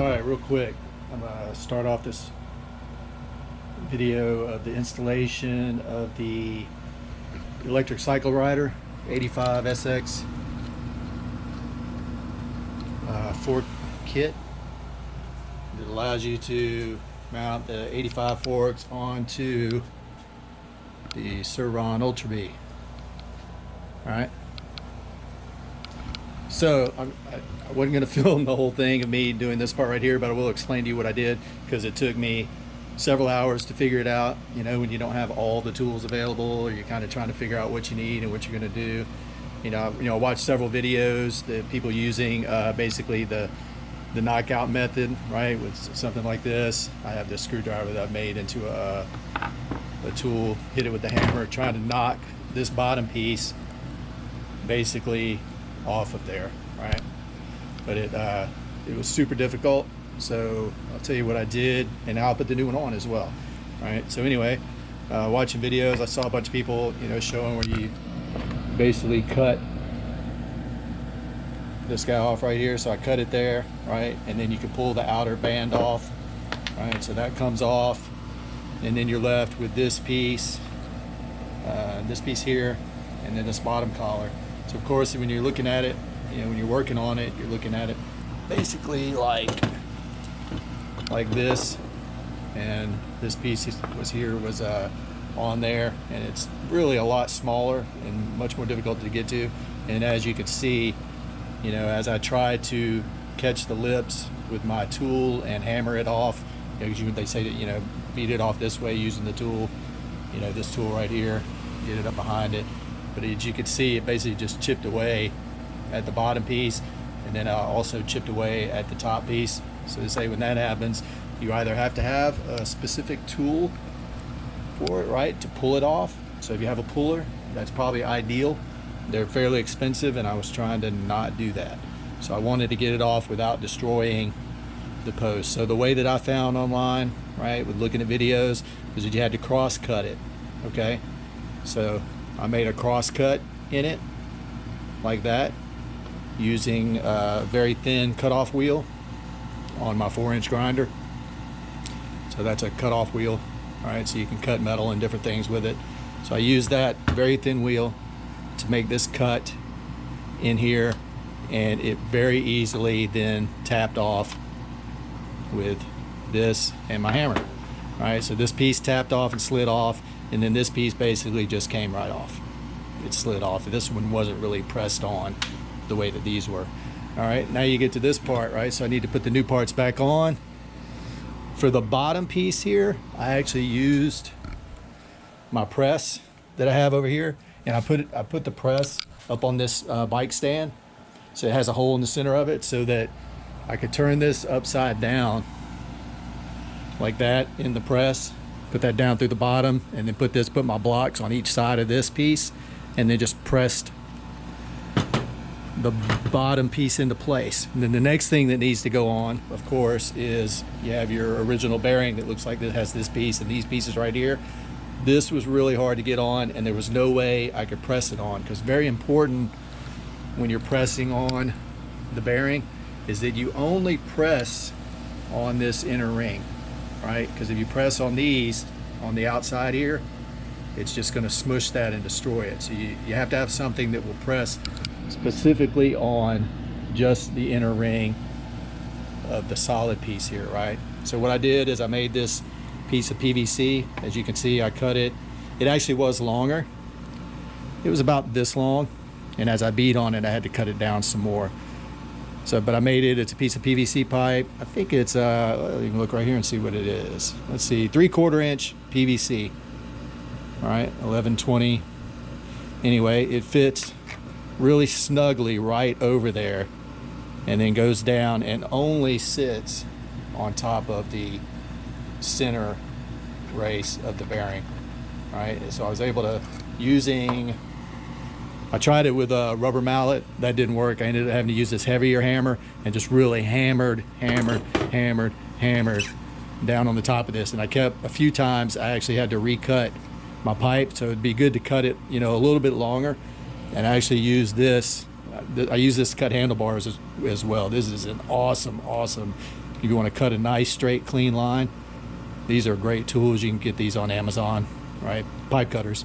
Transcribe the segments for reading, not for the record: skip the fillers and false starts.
All right, real quick, I'm gonna start off this video of the installation of the electric cycle rider 85 SX fork kit. It allows you to mount the 85 forks onto the Servon Ultra B. All right. So I wasn't going to film the whole thing of me doing this part right here, but I will explain to you what I did, because it took me several hours to figure it out. You know, when you don't have all the tools available, or you're kind of trying to figure out what you need and what you're going to do. I watched several videos that people using basically the knockout method, right, with something like this. I have this screwdriver that I've made into a tool, hit it with the hammer, trying to knock this bottom piece basically off of there, right? But it was super difficult. So I'll tell you what I did, and now I'll put the new one on as well. Right. So anyway, watching videos, I saw a bunch of people, showing where you basically cut this guy off right here. So I cut it there, right, and then you can pull the outer band off, right? So that comes off, and then you're left with this piece here, and then this bottom collar. So of course, when you're looking at it, when you're working on it, you're looking at it basically like this, and this piece was on there, and it's really a lot smaller and much more difficult to get to. And as you can see, as I try to catch the lips with my tool and hammer it off, because they say that beat it off this way using the tool, this tool right here, get it up behind it. But as you can see, it basically just chipped away at the bottom piece, and then I also chipped away at the top piece. So to say, when that happens, you either have to have a specific tool for it, right, to pull it off. So if you have a puller, that's probably ideal. They're fairly expensive, and I was trying to not do that. So I wanted to get it off without destroying the post. So the way that I found online, right, with looking at videos, is that you had to cross cut it, okay? So I made a cross cut in it like that, using a very thin cutoff wheel on my 4-inch grinder. So that's a cutoff wheel, all right, so you can cut metal and different things with it. So I used that very thin wheel to make this cut in here, and it very easily then tapped off with this and my hammer. All right, so this piece tapped off and slid off, and then this piece basically just came right off. It slid off. This one wasn't really pressed on the way that these were. All right, now you get to this part, right? So I need to put the new parts back on. For the bottom piece here, I actually used my press that I have over here, and I put the press up on this bike stand, so it has a hole in the center of it, so that I could turn this upside down like that in the press, put that down through the bottom, and then put my blocks on each side of this piece, and then just pressed the bottom piece into place. And then the next thing that needs to go on, of course, is you have your original bearing that looks like it has this piece and these pieces right here. This was really hard to get on, and there was no way I could press it on, because very important when you're pressing on the bearing is that you only press on this inner ring, right? Because if you press on these on the outside here, it's just going to smush that and destroy it. So you have to have something that will press specifically on just the inner ring of the solid piece here, right? So what I did is I made this piece of PVC. As you can see, I cut it. It actually was longer. It was about this long, and as I beat on it, I had to cut it down some more. So, but I made it. It's a piece of PVC pipe. I think it's you can look right here and see what it is. Let's see, 3/4 inch PVC. All right, 1120. Anyway, it fits really snugly right over there, and then goes down and only sits on top of the center race of the bearing. All right, so I was able to, I tried it with a rubber mallet. That didn't work. I ended up having to use this heavier hammer and just really hammered down on the top of this. And I kept, a few times I actually had to recut my pipe, so it'd be good to cut it, a little bit longer. And I actually use this, I use this to cut handlebars as well. This is an awesome you want to cut a nice straight clean line, these are great tools. You can get these on Amazon, right? Pipe cutters,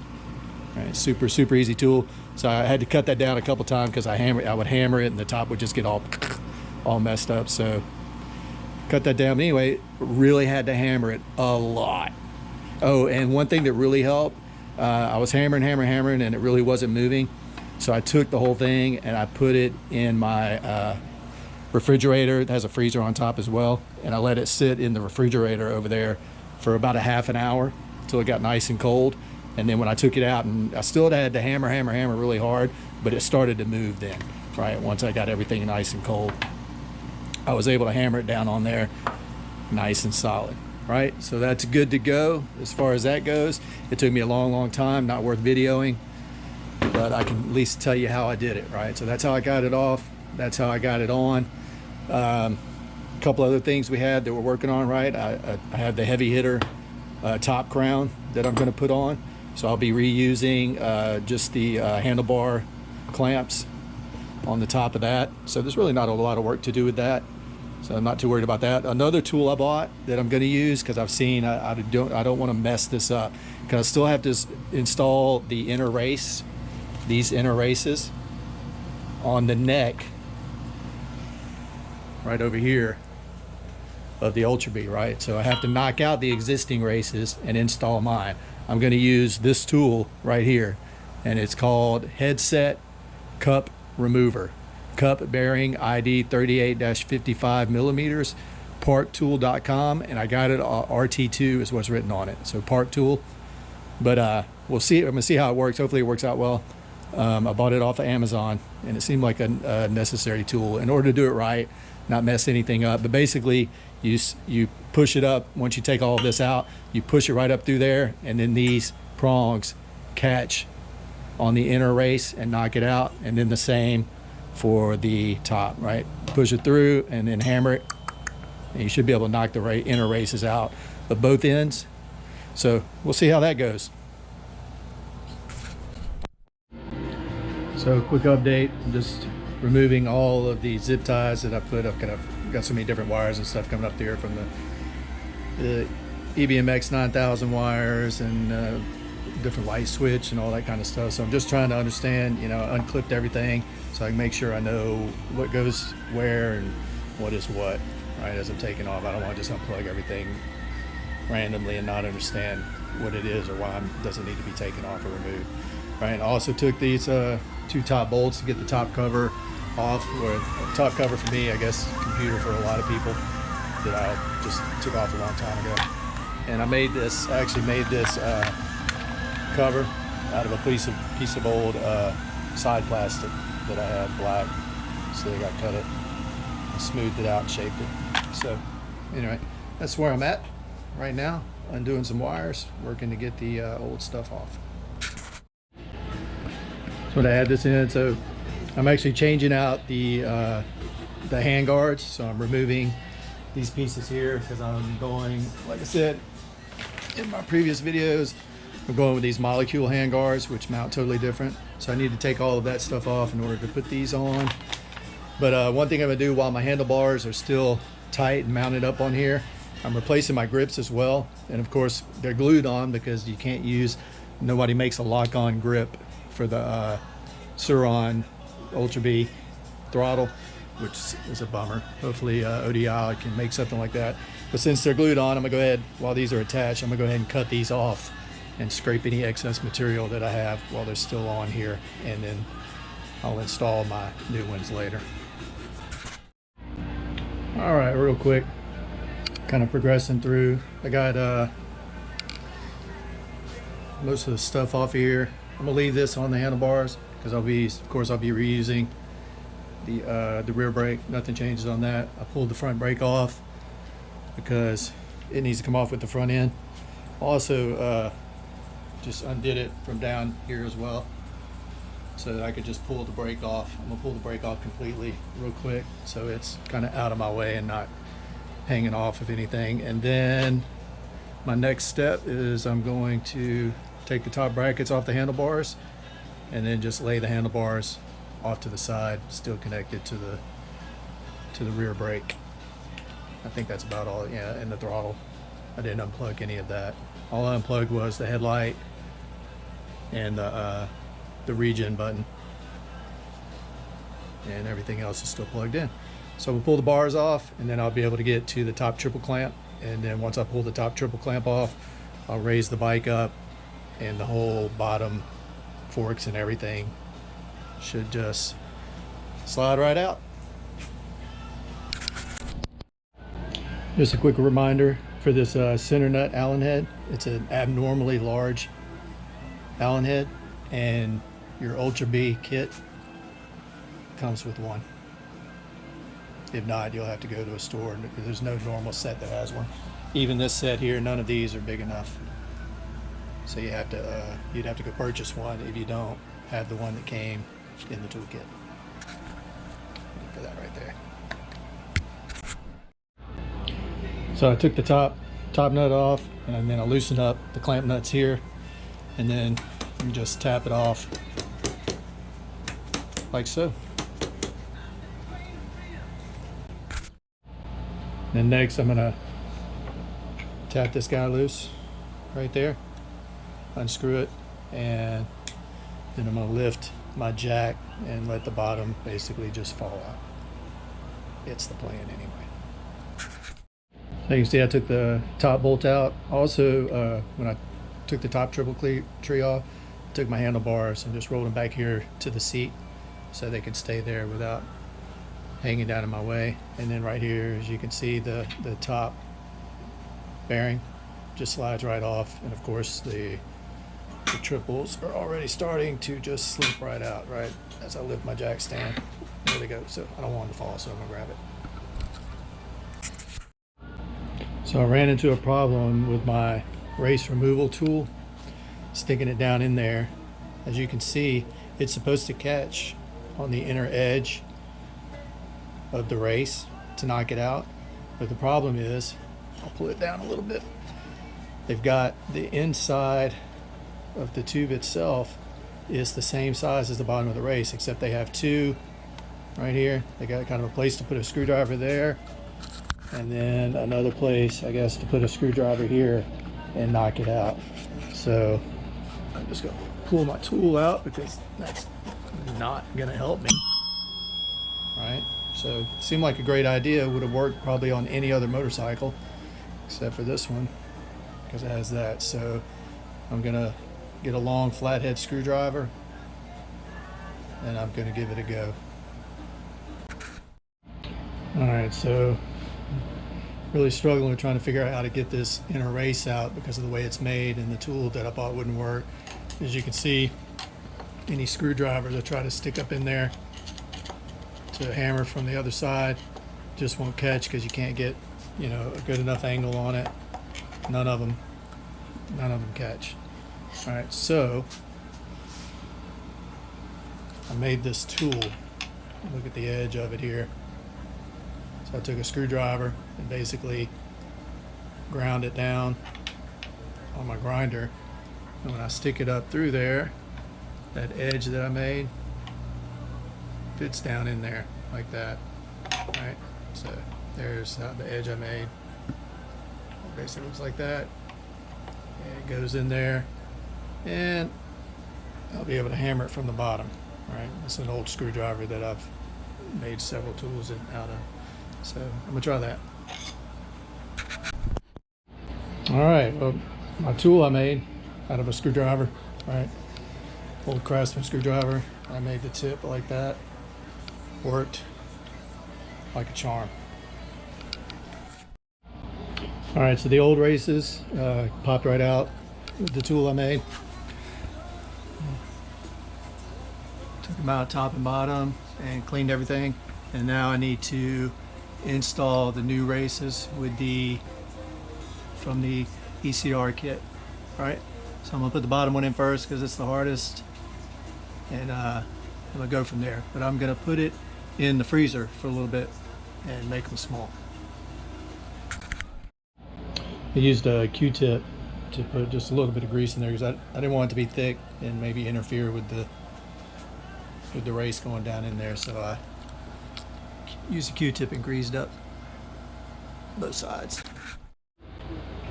right? Super easy tool. So I had to cut that down a couple times because I would hammer it and the top would just get all messed up. So cut that down. But anyway, really had to hammer it a lot. Oh, and one thing that really helped, I was hammering and it really wasn't moving. So I took the whole thing and I put it in my refrigerator. It has a freezer on top as well, and I let it sit in the refrigerator over there for about a half an hour until it got nice and cold. And then when I took it out, and I still had to hammer really hard, but it started to move then, right? Once I got everything nice and cold, I was able to hammer it down on there nice and solid, right? So that's good to go as far as that goes. It took me a long time, not worth videoing, but I can at least tell you how I did it, right? So that's how I got it off. That's how I got it on. A couple other things we had that we're working on, right? I have the heavy hitter top crown that I'm going to put on. So I'll be reusing just the handlebar clamps on the top of that. So there's really not a lot of work to do with that. So I'm not too worried about that. Another tool I bought that I'm going to use, because I've seen I don't want to mess this up, because I still have to install the inner race, these inner races on the neck right over here of the Ultra B, right? So I have to knock out the existing races and install mine. I'm going to use this tool right here, and it's called Headset Cup Remover. Cup bearing ID 38-55 millimeters, parktool.com, and I got it RT2 is what's written on it, so Park Tool. But we'll see. I'm gonna see how it works. Hopefully it works out well. I bought it off of Amazon, and it seemed like a necessary tool in order to do it right, not mess anything up. But basically, you push it up. Once you take all of this out, you push it right up through there, and then these prongs catch on the inner race and knock it out, and then the same for the top, right? Push it through and then hammer it, and you should be able to knock the inner races out of both ends. So we'll see how that goes. So quick update, I'm just removing all of the zip ties that I put up. I've got so many different wires and stuff coming up there from the EBMX 9000 wires and different light switch and all that kind of stuff. So I'm just trying to understand, unclipped everything so I can make sure I know what goes where and what is what, right, as I'm taking off. I don't want to just unplug everything randomly and not understand what it is or why it doesn't need to be taken off or removed, right? And I also took these two top bolts to get the top cover off, or top cover for me, I guess computer for a lot of people, that I just took off a long time ago. And I actually made this cover out of a piece of old side plastic that I had, black. So I got cut it, and smoothed it out and shaped it. So anyway, that's where I'm at right now. Undoing some wires, working to get the old stuff off. So when I add this in, so I'm actually changing out the hand guards. So I'm removing these pieces here because I'm going, like I said in my previous videos, I'm going with these molecule hand guards, which mount totally different. So I need to take all of that stuff off in order to put these on. But one thing I'm gonna do while my handlebars are still tight and mounted up on here, I'm replacing my grips as well. And of course, they're glued on because you can't nobody makes a lock-on grip for the Suron Ultra B throttle, which is a bummer. Hopefully ODI can make something like that. But since they're glued on, I'm gonna go ahead, while these are attached, I'm gonna go ahead and cut these off and scrape any excess material that I have while they're still on here, and then I'll install my new ones later. All right, real quick, kind of progressing through. I got most of the stuff off here. I'm gonna leave this on the handlebars because I'll be reusing the rear brake. Nothing changes on that. I pulled the front brake off because it needs to come off with the front end. Also just undid it from down here as well so that I could just pull the brake off. I'm gonna pull the brake off completely real quick so it's kind of out of my way and not hanging off of anything. And then my next step is I'm going to take the top brackets off the handlebars and then just lay the handlebars off to the side, still connected to the rear brake. I think that's about all. Yeah, and the throttle. I didn't unplug any of that. All I unplugged was the headlight and the regen button, and everything else is still plugged in. So we'll pull the bars off, and then I'll be able to get to the top triple clamp. And then once I pull the top triple clamp off, I'll raise the bike up, and the whole bottom forks and everything should just slide right out. Just a quick reminder for this center nut Allen head. It's an abnormally large Allen head, and your Ultra B kit comes with one. If not, you'll have to go to a store. There's no normal set that has one. Even this set here, none of these are big enough. So you have to, you'd have to go purchase one if you don't have the one that came in the toolkit. For that right there. So I took the top nut off, and then I loosened up the clamp nuts here, and then you just tap it off like so. Then next I'm gonna tap this guy loose right there, unscrew it, and then I'm gonna lift my jack and let the bottom basically just fall out. It's the plan anyway. So you can see I took the top bolt out. Also, when I took the top triple tree off, I took my handlebars and just rolled them back here to the seat so they could stay there without hanging down in my way. And then right here, as you can see, the top bearing just slides right off. And of course, the triples are already starting to just slip right out, right as I lift my jack stand. There they go. So I don't want them to fall, so I'm gonna grab it. So I ran into a problem with my race removal tool, sticking it down in there. As you can see, it's supposed to catch on the inner edge of the race to knock it out, but the problem is, I'll pull it down a little bit, they've got the inside of the tube itself is the same size as the bottom of the race, except they have two right here. They got kind of a place to put a screwdriver there, and then another place, I guess, to put a screwdriver here and knock it out. So I'm just gonna pull my tool out because that's not gonna help me, right? So seemed like a great idea. Would have worked probably on any other motorcycle except for this one because it has that. So I'm gonna get a long flathead screwdriver and I'm gonna give it a go. All right, so really struggling with trying to figure out how to get this inner race out because of the way it's made, and the tool that I thought wouldn't work. As you can see, any screwdrivers I try to stick up in there to hammer from the other side just won't catch because you can't get, you know, a good enough angle on it. None of them catch. All right, so I made this tool. Look at the edge of it here. So I took a screwdriver and basically ground it down on my grinder, and when I stick it up through there, that edge that I made fits down in there like that. Right, so there's the edge I made. It basically looks like that, and it goes in there, and I'll be able to hammer it from the bottom. Right, it's an old screwdriver that I've made several tools out of. So I'm gonna try that. All right, well, my tool I made out of a screwdriver, right? Old Craftsman screwdriver. I made the tip like that. Worked like a charm. All right, so the old races popped right out with the tool I made. Took them out top and bottom and cleaned everything. And now I need to install the new races with from the ECR kit. All right, so I'm gonna put the bottom one in first because it's the hardest, and I'm gonna go from there. But I'm gonna put it in the freezer for a little bit and make them small. I used a Q-tip to put just a little bit of grease in there because I didn't want it to be thick and maybe interfere with the race going down in there. So I used a Q-tip and greased up both sides.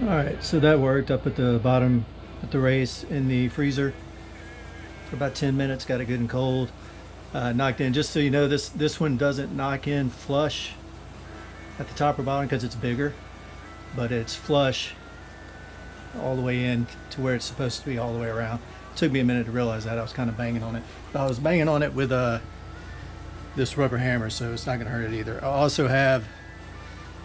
All right, so that worked. I put the bottom at the race in the freezer for about 10 minutes, got it good and cold. Knocked in, just so you know, this one doesn't knock in flush at the top or bottom because it's bigger, but it's flush all the way in to where it's supposed to be all the way around. It took me a minute to realize that. I was kind of banging on it. But I was banging on it with this rubber hammer, so it's not going to hurt it either. I also have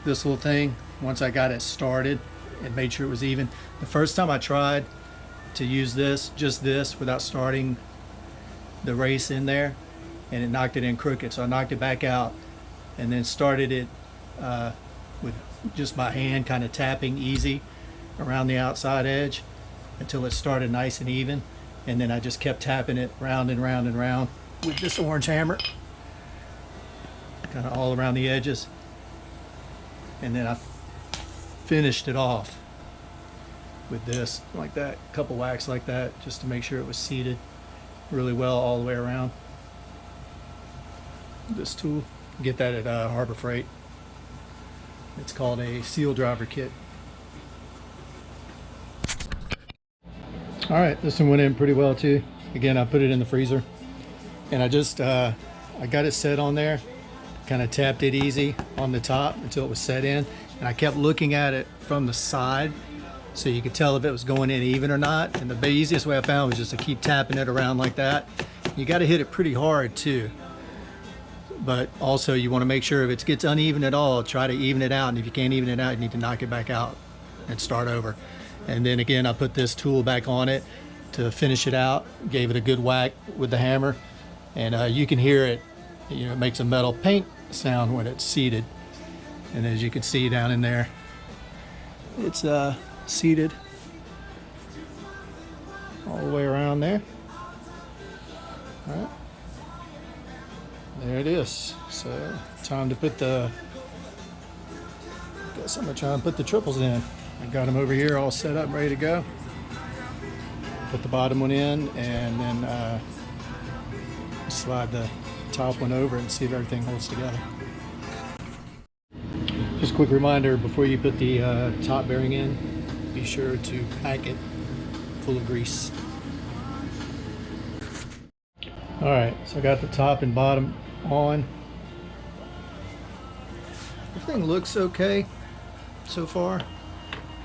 this little thing. Once I got it started and made sure it was even, the first time I tried to use this, just this, without starting the race in there, and it knocked it in crooked. So I knocked it back out and then started it with just my hand kind of tapping easy around the outside edge until it started nice and even, and then I just kept tapping it round and round and round with this orange hammer kind of all around the edges, and then I finished it off with this like that, a couple whacks like that, just to make sure it was seated really well all the way around. This tool, get that at Harbor Freight. It's called a seal driver kit. All right, this one went in pretty well too. Again, I put it in the freezer, and I just I got it set on there, kind of tapped it easy on the top until it was set in, and I kept looking at it from the side so you could tell if it was going in even or not. And the easiest way I found was just to keep tapping it around like that. You got to hit it pretty hard too, but also you want to make sure if it gets uneven at all, try to even it out, and if you can't even it out, you need to knock it back out and start over. And then again, I put this tool back on it to finish it out, gave it a good whack with the hammer, and you can hear it, you know, it makes a metal pink sound when it's seated. And as you can see down in there, it's seated all the way around there. All right, there it is. So time to put guess I'm gonna try and put the triples in. I got them over here all set up, ready to go. Put the bottom one in, and then slide the top one over and see if everything holds together. Just a quick reminder, before you put the top bearing in, be sure to pack it full of grease. All right, so I got the top and bottom on. Everything looks okay so far.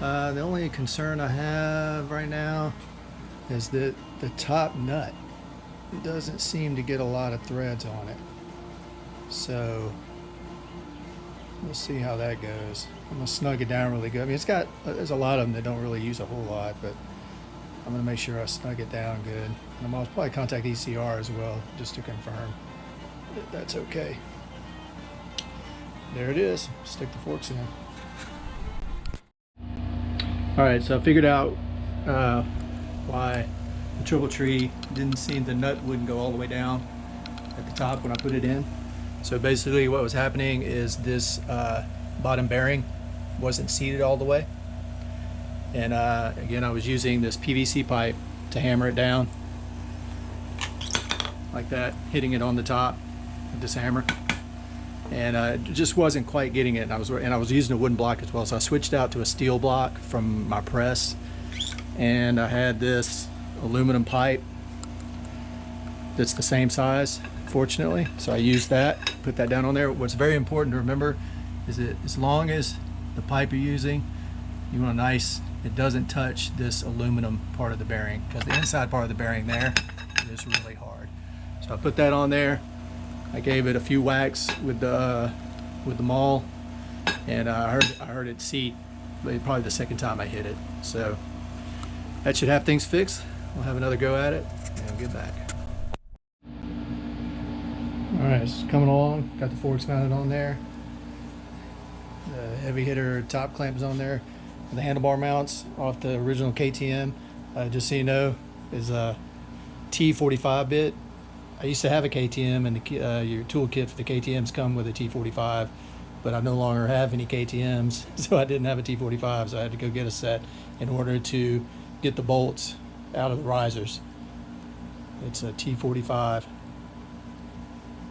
The only concern I have right now is that the top nut doesn't seem to get a lot of threads on it. So we'll see how that goes. I'm gonna snug it down really good. I mean, there's a lot of them that don't really use a whole lot, but I'm gonna make sure I snug it down good. And I'll probably contact ECR as well, just to confirm that that's okay. There it is. Stick the forks in. All right, so I figured out why the triple tree didn't seem, the nut wouldn't go all the way down at the top when I put it in. So basically what was happening is this bottom bearing wasn't seated all the way. And again, I was using this PVC pipe to hammer it down like that, hitting it on the top with this hammer. And it just wasn't quite getting it. And I was using a wooden block as well, so I switched out to a steel block from my press, and I had this aluminum pipe that's the same size, fortunately. So I used that, put that down on there. What's very important to remember is that as long as the pipe you're using, you want it doesn't touch this aluminum part of the bearing, because the inside part of the bearing there is really hard. So I put that on there. I gave it a few whacks with the maul, and I heard it seat probably the second time I hit it. So that should have things fixed. We'll have another go at it and we'll get back. All right, it's coming along. Got the forks mounted on there. The heavy hitter top clamp is on there. And the handlebar mounts off the original KTM, just so you know, is a T45 bit. I used to have a KTM, and your tool kit for the KTMs come with a T45, but I no longer have any KTMs, so I didn't have a T45, so I had to go get a set in order to get the bolts out of the risers. It's a T45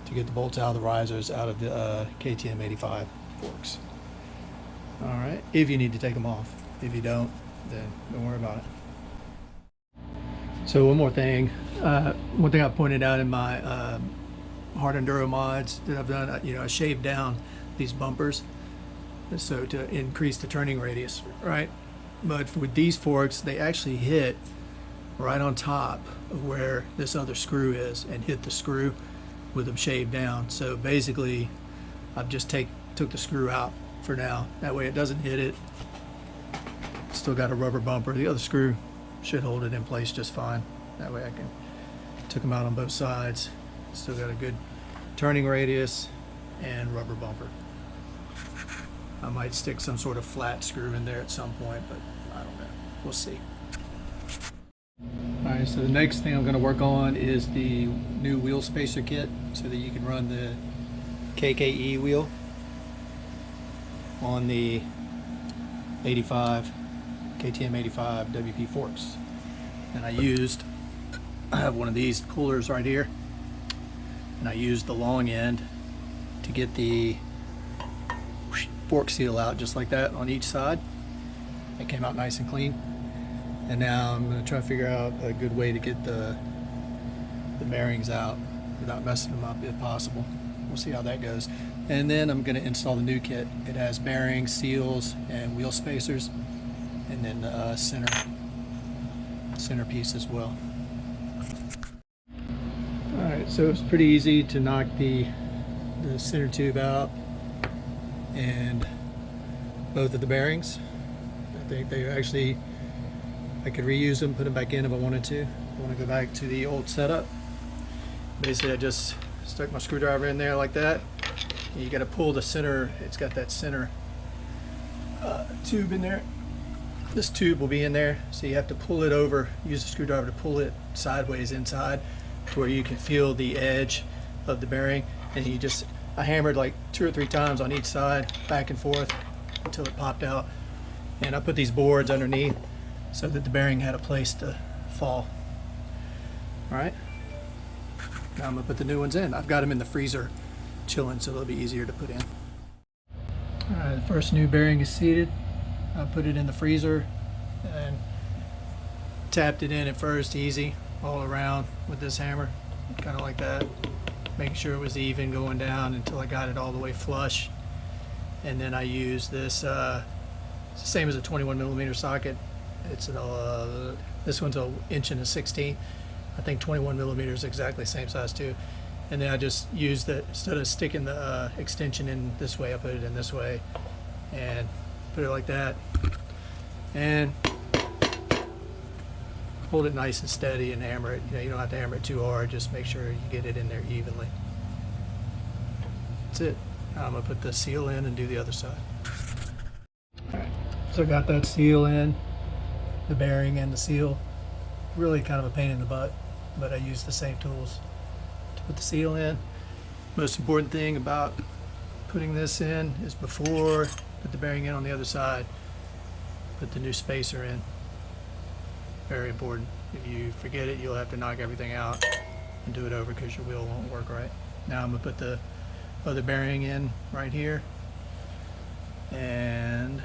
to get the bolts out of the risers out of the KTM 85 forks. All right, if you need to take them off. If you don't, then don't worry about it. So one more thing. One thing I pointed out in my hard enduro mods that I've done, I shaved down these bumpers so to increase the turning radius, right? But with these forks, they actually hit right on top of where this other screw is and hit the screw with them shaved down. So basically, I've just took the screw out for now. That way it doesn't hit it. Still got a rubber bumper. The other screw should hold it in place just fine. That way took them out on both sides. Still got a good turning radius and rubber bumper. I might stick some sort of flat screw in there at some point, but I don't know. We'll see. All right, so the next thing I'm going to work on is the new wheel spacer kit so that you can run the KKE wheel on the 85 KTM 85 WP forks. And I have one of these pullers right here, and I used the long end to get the fork seal out just like that on each side. It came out nice and clean. And now I'm going to try to figure out a good way to get the bearings out without messing them up if possible. We'll see how that goes. And then I'm going to install the new kit. It has bearings, seals, and wheel spacers, and then the center piece as well. Alright, so it's pretty easy to knock the center tube out and both of the bearings. I think I could reuse them, put them back in if I wanted to. I want to go back to the old setup. Basically, I just stuck my screwdriver in there like that. You got to pull the center. It's got that center tube in there. This tube will be in there, so you have to pull it over. Use the screwdriver to pull it sideways inside to where you can feel the edge of the bearing. And I hammered like 2 or 3 times on each side, back and forth, until it popped out. And I put these boards underneath so that the bearing had a place to fall. All right, now I'm gonna put the new ones in. I've got them in the freezer chilling, so they'll be easier to put in. All right, the first new bearing is seated. I put it in the freezer and tapped it in at first, easy, all around with this hammer, kind of like that, making sure it was even going down until I got it all the way flush. And then I used this, it's the same as a 21mm socket. It's this one's an 1.1/16". I think 21mm is exactly the same size too. And then I just used instead of sticking the extension in this way, I put it in this way and put it like that. And hold it nice and steady and hammer it. You don't have to hammer it too hard. Just make sure you get it in there evenly. That's it. Now I'm gonna put the seal in and do the other side. All right. So I got that seal in. The bearing and the seal, really kind of a pain in the butt, but I use the same tools to put the seal in. Most important thing about putting this in is before put the bearing in on the other side, put the new spacer in. Very important. If you forget it, you'll have to knock everything out and do it over because your wheel won't work right. Now I'm gonna put the other bearing in right here and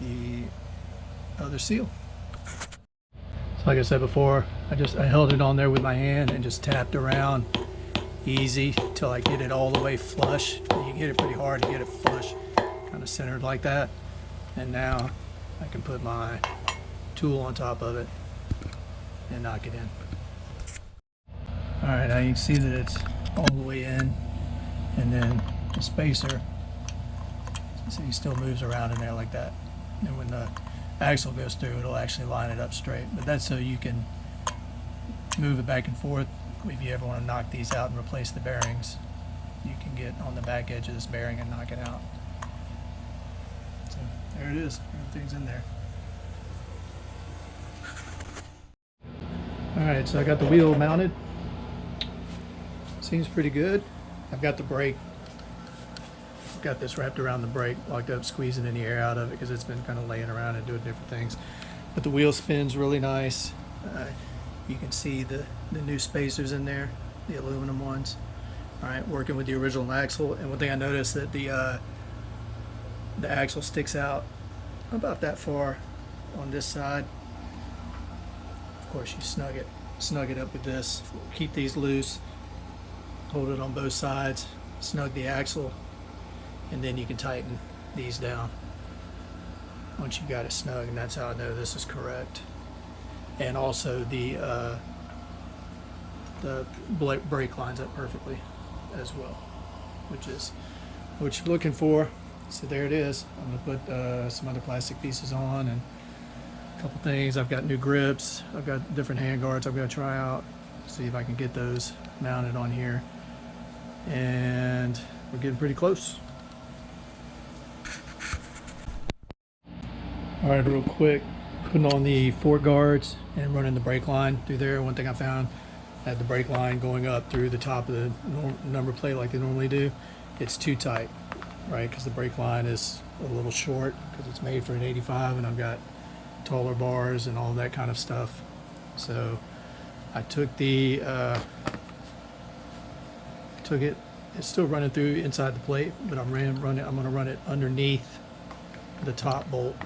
the other seal. So like I said before, I held it on there with my hand and just tapped around easy till I get it all the way flush. You can hit it pretty hard to get it flush, kind of centered like that. And now I can put my tool on top of it and knock it in. All right, now you can see that it's all the way in, and then the spacer, so he still moves around in there like that. And when the axle goes through, it'll actually line it up straight. But that's so you can move it back and forth. If you ever want to knock these out and replace the bearings, you can get on the back edge of this bearing and knock it out. So there it is, everything's in there. All right, so I got the wheel mounted. Seems pretty good. I've got the brake. I've got this wrapped around the brake, locked up, squeezing any air out of it because it's been kind of laying around and doing different things. But the wheel spins really nice. You can see the new spacers in there, the aluminum ones. All right, working with the original axle. And one thing I noticed that the the axle sticks out about that far on this side. Of course, you snug it up with this. Keep these loose, hold it on both sides, snug the axle, and then you can tighten these down once you've got it snug, and that's how I know this is correct. And also the brake lines up perfectly as well, which is what you're looking for. So there it is. I'm gonna put some other plastic pieces on and a couple things. I've got new grips. I've got different hand guards I've got to try out, see if I can get those mounted on here. And we're getting pretty close. All right, real quick, putting on the fork guards and running the brake line through there. One thing I found, I had the brake line going up through the top of the number plate like they normally do. It's too tight, right? Because the brake line is a little short because it's made for an 85 and I've got taller bars and all that kind of stuff. So I took the, it's still running through inside the plate, but I'm gonna run it underneath the top bolt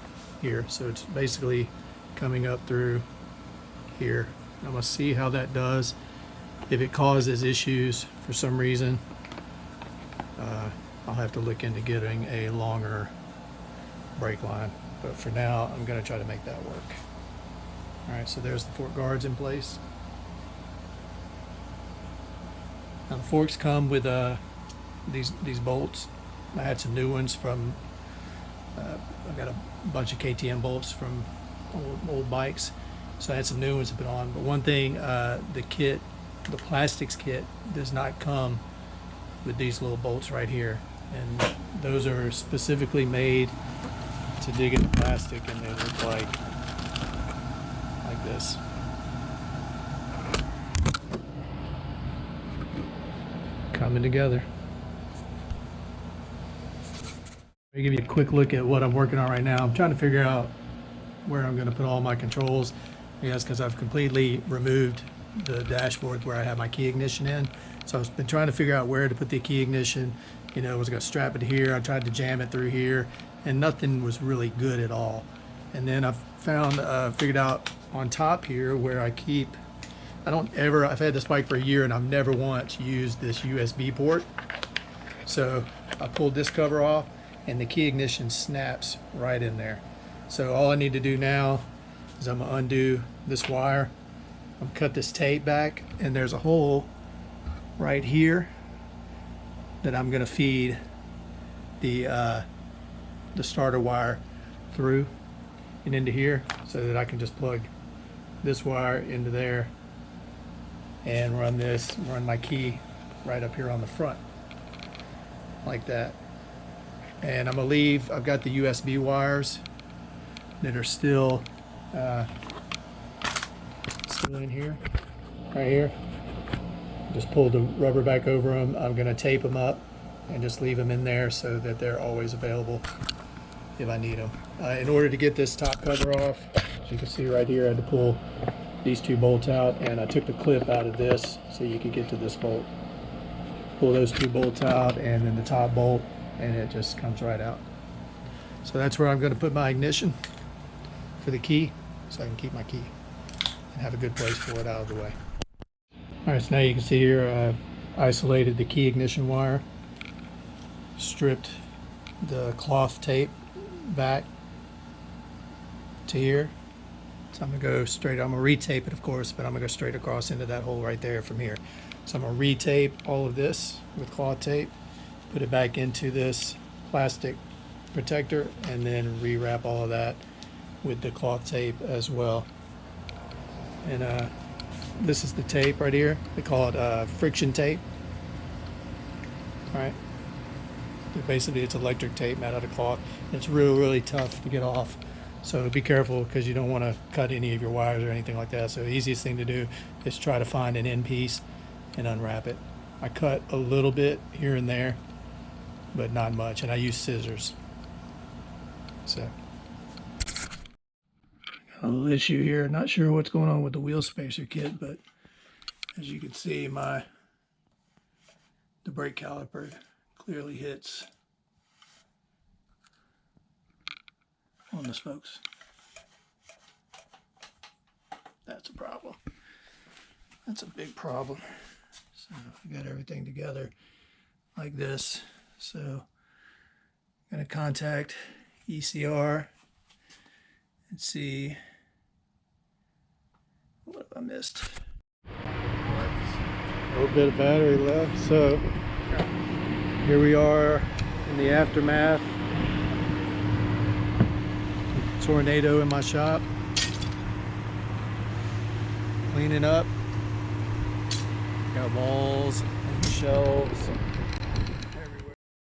here. So it's basically coming up through here. I'm gonna see how that does. If it causes issues for some reason, I'll have to look into getting a longer brake line. But for now, I'm gonna try to make that work. All right, so there's the fork guards in place. Now the forks come with these bolts. I had some new ones from, I got a bunch of KTM bolts from old bikes. So I had some new ones to put on. But one thing, the kit, the plastics kit does not come with these little bolts right here. And those are specifically made to dig into plastic, and they look like this. Coming together. Let me give you a quick look at what I'm working on right now. I'm trying to figure out where I'm going to put all my controls. I guess because I've completely removed the dashboard where I have my key ignition in. So I've been trying to figure out where to put the key ignition. You know, was I going to strap it here? I tried to jam it through here, and nothing was really good at all. And then I've figured out on top here where I keep, I've had this bike for a year and I've never once used this USB port. So I pulled this cover off and the key ignition snaps right in there. So all I need to do now is I'm gonna undo this wire. I'm gonna cut this tape back, and there's a hole right here that I'm gonna feed the starter wire through and into here, so that I can just plug this wire into there and run my key right up here on the front like that. And I'm gonna leave, I've got the USB wires that are still in here, right here. Just pull the rubber back over them. I'm gonna tape them up and just leave them in there so that they're always available if I need them. In order to get this top cover off, as you can see right here, I had to pull these two bolts out, and I took the clip out of this so you could get to this bolt. Pull those two bolts out and then the top bolt, and it just comes right out. So that's where I'm going to put my ignition for the key, so I can keep my key and have a good place for it out of the way. All right, so now you can see here I've isolated the key ignition wire, stripped the cloth tape back to here. So I'm gonna go straight, I'm gonna retape it of course, but I'm gonna go straight across into that hole right there from here. So I'm gonna retape all of this with cloth tape, put it back into this plastic protector, and then rewrap all of that with the cloth tape as well. And this is the tape right here. They call it friction tape. All right. Basically, it's electric tape made out of cloth. It's really tough to get off. So be careful, because you don't want to cut any of your wires or anything like that. So the easiest thing to do is try to find an end piece and unwrap it. I cut a little bit here and there, but not much, and I use scissors. So a little issue here. Not sure what's going on with the wheel spacer kit, but as you can see, the brake caliper clearly hits on the spokes. That's a problem. That's a big problem. So I got everything together like this. So I'm going to contact ECR and see what have I missed. A little bit of battery left. So here we are in the aftermath. Tornado in my shop. Cleaning up. Got walls and shelves.